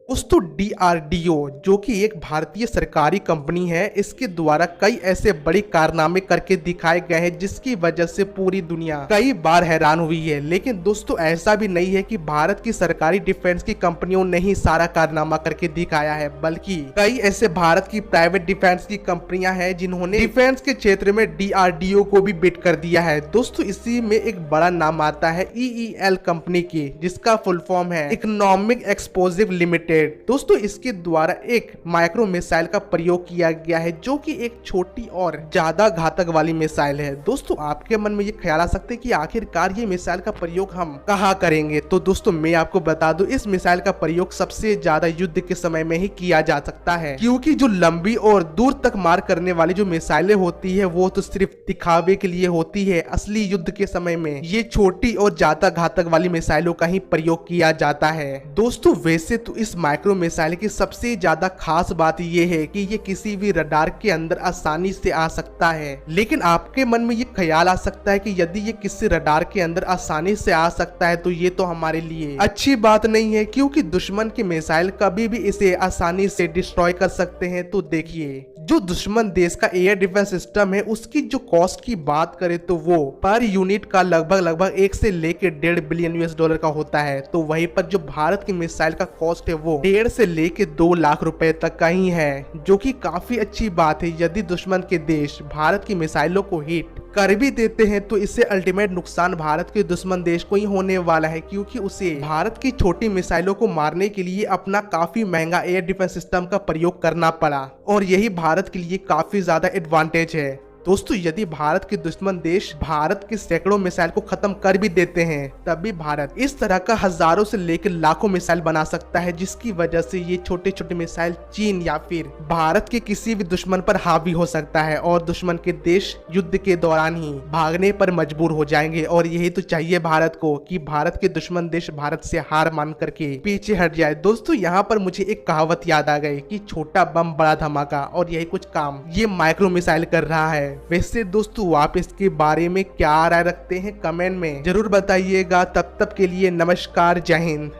दोस्तों डीआरडीओ जो कि एक भारतीय सरकारी कंपनी है, इसके द्वारा कई ऐसे बड़े कारनामे करके दिखाए गए हैं जिसकी वजह से पूरी दुनिया कई बार हैरान हुई है। लेकिन दोस्तों ऐसा भी नहीं है कि भारत की सरकारी डिफेंस की कंपनियों ने ही सारा कारनामा करके दिखाया है, बल्कि कई ऐसे भारत की प्राइवेट डिफेंस की कंपनियां हैं जिन्होंने डिफेंस के क्षेत्र में डीआरडीओ को भी बिट कर दिया है। दोस्तों इसी में एक बड़ा नाम आता है ईईएल कंपनी की, जिसका फुल फॉर्म है इकोनॉमिक एक्सप्लोसिव लिमिटेड। दोस्तों इसके द्वारा एक माइक्रो मिसाइल का प्रयोग किया गया है जो कि एक छोटी और ज्यादा घातक वाली मिसाइल है। दोस्तों आपके मन में ये ख्याल आ सकते हैं कि आखिरकार ये मिसाइल का प्रयोग हम कहाँ करेंगे, तो दोस्तों मैं आपको बता दूं इस मिसाइल का प्रयोग सबसे ज्यादा युद्ध के समय में ही किया जा सकता है, क्योंकि जो लंबी और दूर तक मार करने वाली जो मिसाइलें होती है वो तो सिर्फ दिखावे के लिए होती है। असली युद्ध के समय में ये छोटी और ज्यादा घातक वाली मिसाइलों का ही प्रयोग किया जाता है। दोस्तों वैसे तो इस माइक्रो मिसाइल की सबसे ज्यादा खास बात यह है कि ये किसी भी रडार के अंदर आसानी से आ सकता है। लेकिन आपके मन में ये ख्याल आ सकता है कि यदि ये किसी रडार के अंदर आसानी से आ सकता है तो ये तो हमारे लिए अच्छी बात नहीं है, क्योंकि दुश्मन की मिसाइल कभी भी इसे आसानी से डिस्ट्रॉय कर सकते हैं। तो देखिए जो दुश्मन देश का एयर डिफेंस सिस्टम है उसकी जो कॉस्ट की बात करें तो वो पर यूनिट का लगभग 1 से लेकर 1.5 बिलियन US डॉलर का होता है। तो वहीं पर जो भारत की मिसाइल का कॉस्ट है वो 1.5 से लेकर 2 लाख रुपए तक का ही है, जो कि काफी अच्छी बात है। यदि दुश्मन के देश भारत की मिसाइलों को हिट कर भी देते हैं तो इससे अल्टीमेट नुकसान भारत के दुश्मन देश को ही होने वाला है, क्योंकि उसे भारत की छोटी मिसाइलों को मारने के लिए अपना काफी महंगा एयर डिफेंस सिस्टम का प्रयोग करना पड़ा, और यही भारत के लिए काफी ज्यादा एडवांटेज है। दोस्तों यदि भारत के दुश्मन देश भारत के सैकड़ों मिसाइल को खत्म कर भी देते हैं तब भी भारत इस तरह का हजारों से लेकर लाखों मिसाइल बना सकता है, जिसकी वजह से ये छोटे छोटे मिसाइल चीन या फिर भारत के किसी भी दुश्मन पर हावी हो सकता है और दुश्मन के देश युद्ध के दौरान ही भागने पर मजबूर हो जाएंगे। और यही तो चाहिए भारत को कि भारत के दुश्मन देश भारत से हार मान करके पीछे हट जाए। दोस्तों यहाँ पर मुझे एक कहावत याद आ गई कि छोटा बम बड़ा धमाका, और यही कुछ काम ये माइक्रो मिसाइल कर रहा है। वैसे दोस्तों आप इसके बारे में क्या राय रखते हैं कमेंट में जरूर बताइएगा। तब तक के लिए नमस्कार, जय हिंद।